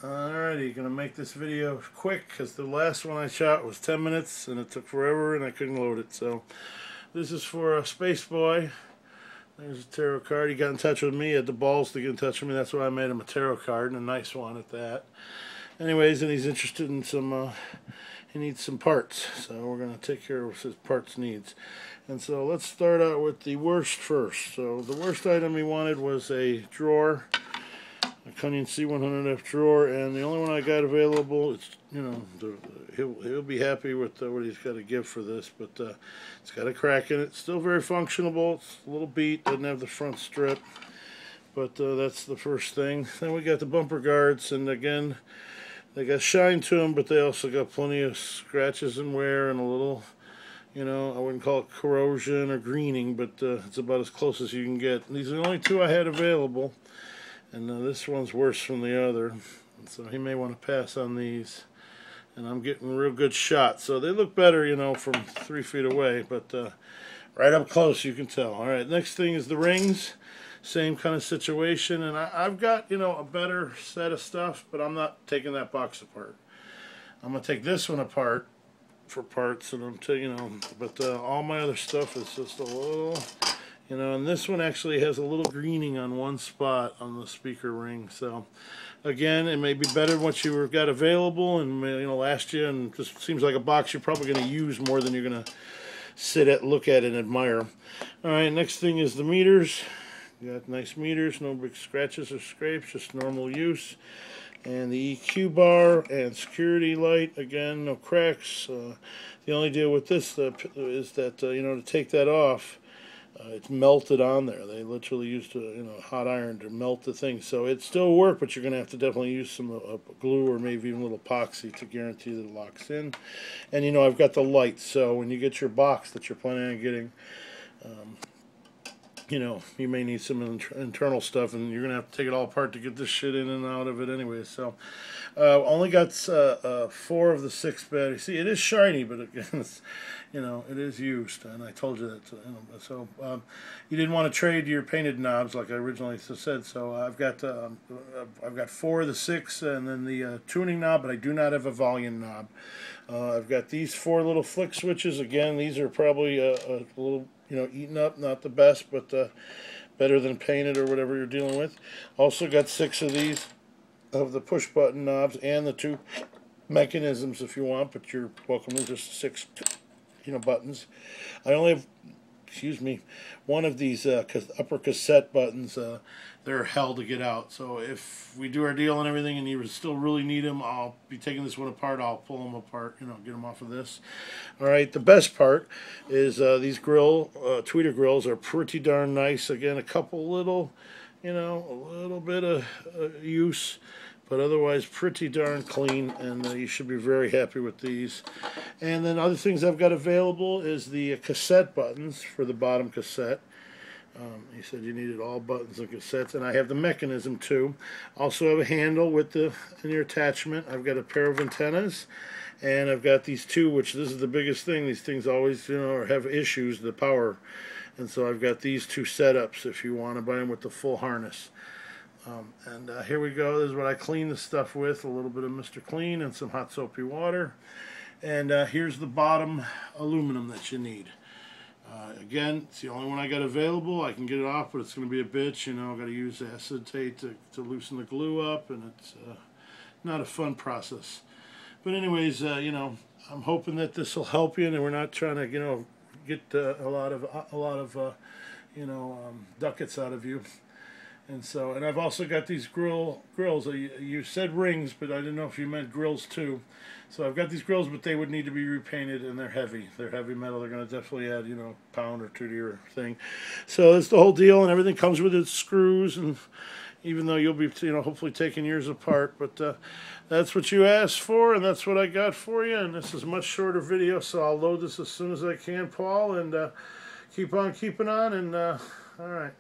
Alrighty, gonna make this video quick because the last one I shot was 10 minutes and it took forever and I couldn't load it. So this is for SpaceBoy. There's a tarot card. He got in touch with me, had the balls to get in touch with me. That's why I made him a tarot card, and a nice one at that. Anyways, and he's interested in some, he needs some parts. So we're going to take care of his parts needs. And so let's start out with the worst first. So the worst item he wanted was a drawer, a Cunyon C100F drawer, and the only one I got available, it's, you know, he'll be happy with what he's got to give for this, but it's got a crack in it. Still very functionable. It's a little beat, doesn't have the front strip, but that's the first thing. Then we got the bumper guards, and again, they got shine to them, but they also got plenty of scratches and wear and a little, you know, I wouldn't call it corrosion or greening, but it's about as close as you can get. And these are the only two I had available. And this one's worse than the other, so he may want to pass on these. And I'm getting a real good shot, so they look better, you know, from 3 feet away, but right up close you can tell. All right, next thing is the rings. Same kind of situation, and I've got, you know, a better set of stuff, but I'm not taking that box apart. I'm gonna take this one apart for parts, and I'm taking, you know, but all my other stuff is just a little. You know, and this one actually has a little greening on one spot on the speaker ring. So, again, it may be better than what you got available and, you know, last year, and just seems like a box you're probably going to use more than you're going to sit at, look at, and admire. All right, next thing is the meters. You got nice meters, no big scratches or scrapes, just normal use. And the EQ bar and security light, again, no cracks. The only deal with this is that, you know, to take that off, it's melted on there. They literally used a hot iron to melt the thing. So it still works, but you're going to have to definitely use some glue or maybe even a little epoxy to guarantee that it locks in. And, you know, I've got the lights. So when you get your box that you're planning on getting, you know, you may need some internal stuff, and you're going to have to take it all apart to get this shit in and out of it anyway. So, only got 4 of the 6 batteries. See, it is shiny, but again, it's, you know, it is used, and I told you that. So, you didn't want to trade your painted knobs like I originally said. So I've got 4 of the 6, and then the tuning knob, but I do not have a volume knob. I've got these 4 little flick switches. Again, these are probably a little, you know, eaten up, not the best, but better than painted or whatever you're dealing with. Also got 6 of these of the push button knobs and the 2 mechanisms if you want, but you're welcome to just 6, you know, buttons. I only have, excuse me, one of these upper cassette buttons. They're hell to get out. So if we do our deal and everything and you still really need them, I'll be taking this one apart. I'll pull them apart, you know, get them off of this. All right, the best part is these tweeter grills are pretty darn nice. Again, a couple little, you know, a little bit of use, but otherwise pretty darn clean, and you should be very happy with these. And then other things I've got available is the cassette buttons for the bottom cassette. He said you needed all buttons and cassettes, and I have the mechanism too. Also have a handle with the inner attachment. I've got a pair of antennas, and I've got these 2, which this is the biggest thing. These things always, you know, have issues, the power. And so I've got these 2 setups if you want to buy them with the full harness. And here we go. This is what I clean the stuff with, a little bit of Mr. Clean and some hot soapy water. And here's the bottom aluminum that you need. Again, it's the only one I got available. I can get it off, but it's going to be a bitch. You know, I've got to use acetate to loosen the glue up, and it's not a fun process. But anyways, you know, I'm hoping that this will help you, and we're not trying to, you know, get a lot of you know, ducats out of you. And so, and I've also got these grills. You said rings, but I didn't know if you meant grills too. So I've got these grills, but they would need to be repainted, and they're heavy. They're heavy metal. They're going to definitely add, you know, a pound or 2 to your thing. So that's the whole deal, and everything comes with its screws. And even though you'll be, you know, hopefully taking yours apart, but that's what you asked for, and that's what I got for you. And this is a much shorter video, so I'll load this as soon as I can, Paul, and keep on keeping on. And all right.